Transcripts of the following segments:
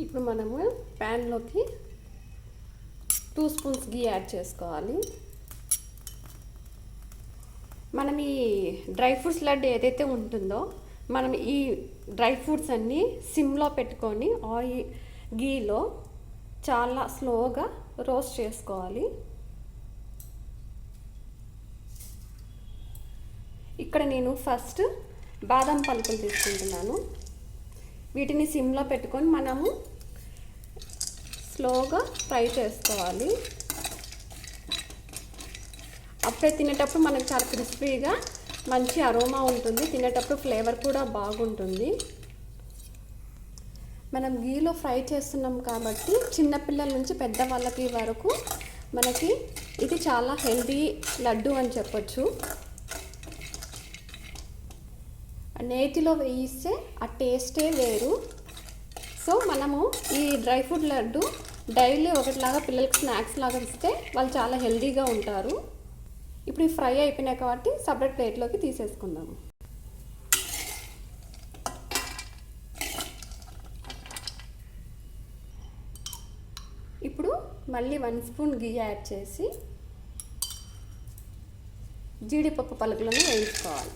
ఇప్పుడు మనము ప్యాన్లోకి 2 స్పూన్స్ గీ యాడ్ చేసుకోవాలి. మనం ఈ డ్రై ఫ్రూట్స్ లడ్డు ఏదైతే ఉంటుందో మనం ఈ డ్రై ఫ్రూట్స్ అన్నీ సిమ్లో పెట్టుకొని గీలో చాలా స్లోగా రోస్ట్ చేసుకోవాలి. ఇక్కడ నేను ఫస్ట్ బాదం పలుకులు తీసుకుంటున్నాను. వీటిని సిమ్లో పెట్టుకొని మనము స్లోగా ఫ్రై చేసుకోవాలి. అప్పుడే తినేటప్పుడు మనకు చాలా క్రిస్పీగా మంచి అరోమా ఉంటుంది. తినేటప్పుడు ఫ్లేవర్ కూడా బాగుంటుంది. మనం గీలో ఫ్రై చేస్తున్నాం కాబట్టి చిన్నపిల్లల నుంచి పెద్దవాళ్ళకి వరకు మనకి ఇది చాలా హెల్దీ లడ్డు అని చెప్పొచ్చు. నేతిలో వేయిస్తే ఆ టేస్టే వేరు. సో మనము ఈ డ్రై ఫ్రూట్ లడ్డు డైలీ ఒకటిలాగా పిల్లలకి స్నాక్స్ లాగా ఇస్తే వాళ్ళు చాలా హెల్దీగా ఉంటారు. ఇప్పుడు ఈ ఫ్రై అయిపోయినాయి కాబట్టి సపరేట్ ప్లేట్లోకి తీసేసుకుందాము. ఇప్పుడు మళ్ళీ 1 స్పూన్ గీ యాడ్ చేసి జీడిపప్పు పలుకులను వేయించుకోవాలి.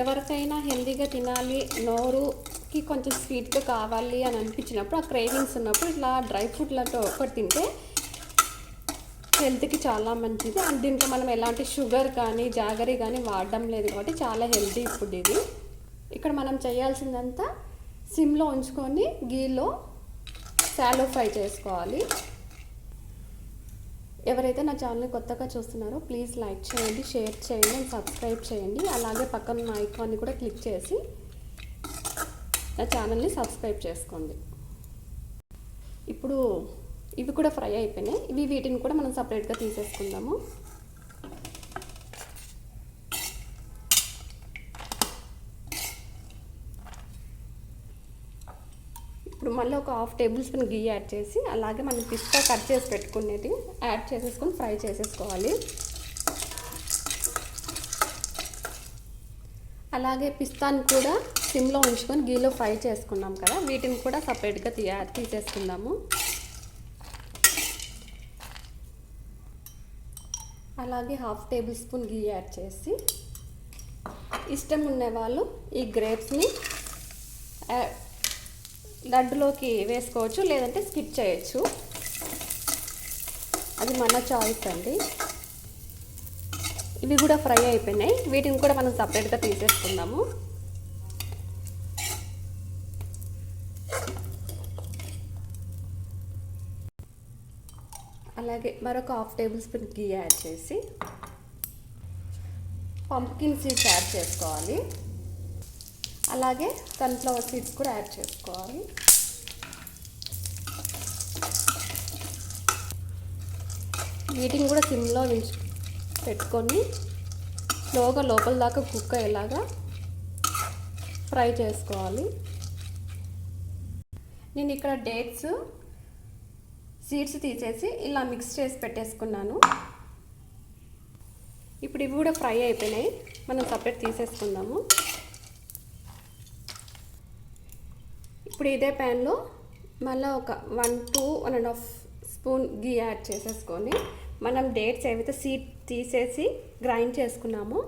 ఎవరికైనా హెల్తీగా తినాలి, నోరుకి కొంచెం స్వీట్గా కావాలి అని అనిపించినప్పుడు, ఆ క్రేవింగ్స్ ఉన్నప్పుడు ఇట్లా డ్రై ఫ్రూట్లతో ఒకటి తింటే హెల్త్కి చాలా మంచిది. అండ్ దీంట్లో మనం ఎలాంటి షుగర్ కానీ జాగరీ కానీ వాడడం లేదు కాబట్టి చాలా హెల్తీ ఫుడ్ ఇది. ఇక్కడ మనం చేయాల్సిందంతా సిమ్లో ఉంచుకొని గీలో షాలో ఫ్రై చేసుకోవాలి. ఎవరైతే నా ఛానల్ని కొత్తగా చూస్తున్నారో ప్లీజ్ లైక్ చేయండి, షేర్ చేయండి అండ్ సబ్స్క్రైబ్ చేయండి. అలాగే పక్కన ఉన్న ఐకాన్ని కూడా క్లిక్ చేసి నా ఛానల్ని సబ్స్క్రైబ్ చేసుకోండి. ఇప్పుడు ఇవి కూడా ఫ్రై అయిపోయినాయి. వీటిని కూడా మనం సపరేట్గా తీసేసుకుందాము. ఇప్పుడు మళ్ళీ ఒక 1/2 టేబుల్ స్పూన్ గీ యాడ్ చేసి అలాగే మనం పిస్తా కట్ చేసి పెట్టుకునేది యాడ్ చేసేసుకొని ఫ్రై చేసేసుకోవాలి. అలాగే పిస్తాను కూడా సిమ్లో ఉంచుకొని గీలో ఫ్రై చేసుకున్నాం కదా, వీటిని కూడా సపరేట్గా తీసేసుకుందాము. అలాగే 1/2 టేబుల్ స్పూన్ గీ యాడ్ చేసి ఇష్టం ఉన్నవాళ్ళు ఈ గ్రేప్స్ని లడ్డులోకి వేసుకోవచ్చు, లేదంటే స్కిప్ చేయొచ్చు. అది మన చాయిస్ అండి. ఇవి కూడా ఫ్రై అయిపోయినాయి. వీటిని కూడా మనం సపరేట్గా తీసేసుకుందాము. అలాగే మరొక 1/2 టేబుల్ స్పూన్ గీ యాడ్ చేసి పంప్కిన్ సీడ్స్ యాడ్ చేసుకోవాలి. అలాగే సన్ఫ్లవర్ సీడ్స్ కూడా యాడ్ చేసుకోవాలి. వీటిని కూడా సిమ్లో పెట్టుకొని స్లోగా లోపల దాకా కుక్ అయ్యేలాగా ఫ్రై చేసుకోవాలి. నేను ఇక్కడ డేట్స్ సీడ్స్ తీసేసి ఇలా మిక్స్ చేసి పెట్టేసుకున్నాను. ఇప్పుడు ఇవి కూడా ఫ్రై అయిపోయినాయి, మనం సపరేట్ తీసేసుకుందాము. ఇప్పుడు ఇదే ప్యాన్లో మళ్ళీ ఒక 1 to 1.5 స్పూన్ గీ యాడ్ చేసేసుకొని మనం డేట్స్ ఏవైతే సీడ్ తీసేసి గ్రైండ్ చేసుకున్నామో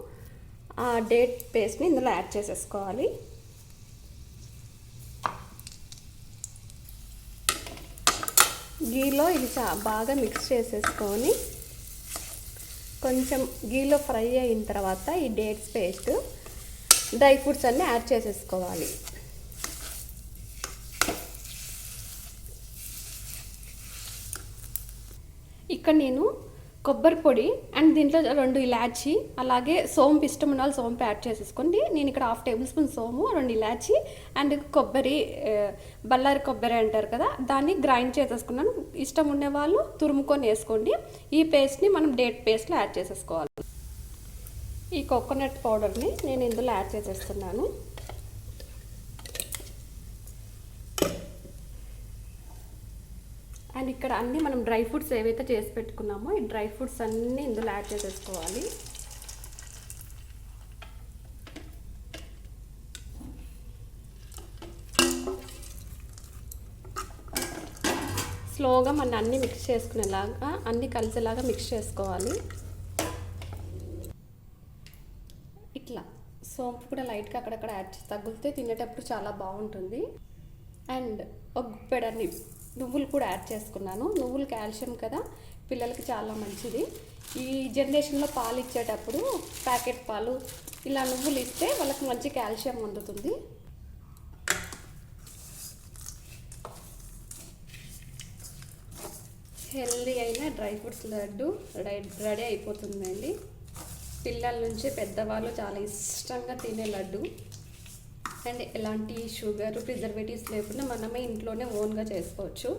ఆ డేట్ పేస్ట్ని ఇందులో యాడ్ చేసేసుకోవాలి. గీలో ఇది బాగా మిక్స్ చేసేసుకొని కొంచెం గీలో ఫ్రై అయిన తర్వాత ఈ డేట్స్ పేస్ట్ డ్రై ఫ్రూట్స్ అన్నీ యాడ్ చేసేసుకోవాలి. ఇక్కడ నేను కొబ్బరి పొడి అండ్ దీంట్లో 2 ఇలాచి అలాగే సోంపు ఇష్టం ఉన్న వాళ్ళు సోంపు యాడ్ చేసేసుకోండి. నేను ఇక్కడ 1/2 table spoon Somu, 2 elaichi and కొబ్బరి బల్లారి కొబ్బరి అంటారు కదా, దాన్ని గ్రైండ్ చేసేసుకున్నాను. ఇష్టం ఉండే వాళ్ళు తురుముకొని వేసుకోండి. ఈ పేస్ట్ని మనం డేట్ పేస్ట్లో యాడ్ చేసేసుకోవాలి. ఈ కోకోనట్ పౌడర్ని నేను ఇందులో యాడ్ చేసేస్తున్నాను. అండ్ ఇక్కడ అన్నీ మనం డ్రై ఫ్రూట్స్ ఏవైతే చేసి పెట్టుకున్నామో ఈ డ్రై ఫ్రూట్స్ అన్నీ ఇందులో యాడ్ చేసేసుకోవాలి. స్లోగా మన అన్నీ మిక్స్ చేసుకునేలాగా, అన్నీ కలిసేలాగా మిక్స్ చేసుకోవాలి. ఇట్లా సోంపు కూడా లైట్గా అక్కడక్కడ యాడ్ చేసి తగిలితే తినేటప్పుడు చాలా బాగుంటుంది. అండ్ ఒక గుప్పెడన్ని నువ్వులు కూడా యాడ్ చేసుకున్నాను. నువ్వులు కాల్షియం కదా, పిల్లలకి చాలా మంచిది. ఈ జనరేషన్లో పాలు ఇచ్చేటప్పుడు ప్యాకెట్ పాలు ఇలా నువ్వులు ఇస్తే వాళ్ళకి మంచి కాల్షియం అందుతుంది. హెల్దీ అయిన డ్రై ఫ్రూట్స్ లడ్డు రెడీ అయిపోతుందండి. పిల్లల నుంచి పెద్దవాళ్ళు చాలా ఇష్టంగా తినే లడ్డు. అండ్ ఎలాంటి షుగర్ ప్రిజర్వేటివ్స్ లేకుండా మనమే ఇంట్లోనే ఓన్గా చేసుకోవచ్చు.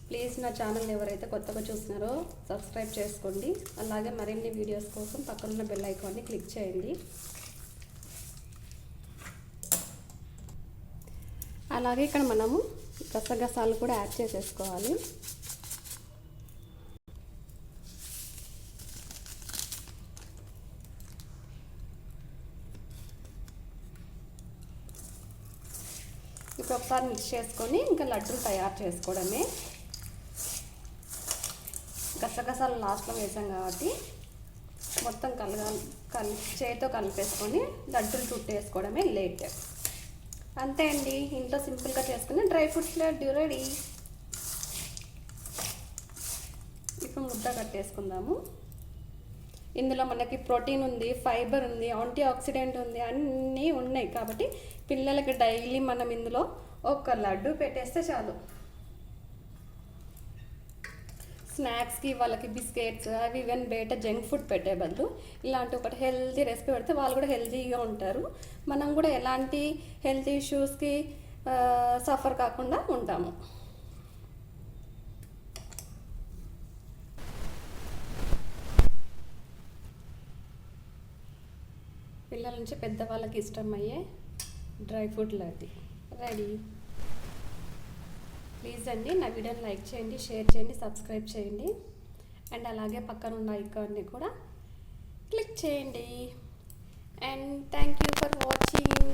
ప్లీజ్ నా ఛానల్ ఎవరైతే కొత్తగా చూస్తున్నారో సబ్స్క్రైబ్ చేసుకోండి. అలాగే మరిన్ని వీడియోస్ కోసం పక్కనున్న బెల్ ఐకాన్ని క్లిక్ చేయండి. అలాగే ఇక్కడ మనము గసగసాలు కూడా యాడ్ చేసేసుకోవాలి. ఇప్పుడు ఒకసారి మిక్స్ చేసుకొని ఇంకా లడ్డూలు తయారు చేసుకోవడమే. గసగసాలు లాస్ట్లో వేసాం కాబట్టి మొత్తం చేతితో కలిపేసుకొని లడ్డూలు చుట్టేసుకోవడమే లేట్. అంతే అండి, ఇంట్లో సింపుల్గా చేసుకుని డ్రై ఫ్రూట్స్ లడ్డు రెడీ. ఇప్పుడు ముద్ద కట్టేసుకుందాము. ఇందులో మనకి ప్రోటీన్ ఉంది, ఫైబర్ ఉంది, యాంటీ ఆక్సిడెంట్ ఉంది, అన్నీ ఉన్నాయి కాబట్టి పిల్లలకి డైలీ మనం ఇందులో ఒక లడ్డు పెట్టేస్తే చాలు. స్నాక్స్కి వాళ్ళకి బిస్కెట్స్ అవి ఈవెన్ బయట జంక్ ఫుడ్ పెట్టే బదులు ఇలాంటి ఒకటి హెల్తీ రెసిపీ పెడితే వాళ్ళు కూడా హెల్తీగా ఉంటారు. మనం కూడా ఎలాంటి హెల్త్ ఇష్యూస్కి సఫర్ కాకుండా ఉంటాము. పిల్లల నుంచి పెద్దవాళ్ళకి ఇష్టమయ్యే dry fruit laddu ready. Please అండి నా వీడియోని లైక్ చేయండి, షేర్ చేయండి, సబ్స్క్రైబ్ చేయండి. అండ్ అలాగే పక్కన ఉన్న ఐకాన్ని కూడా క్లిక్ చేయండి. And thank you for watching.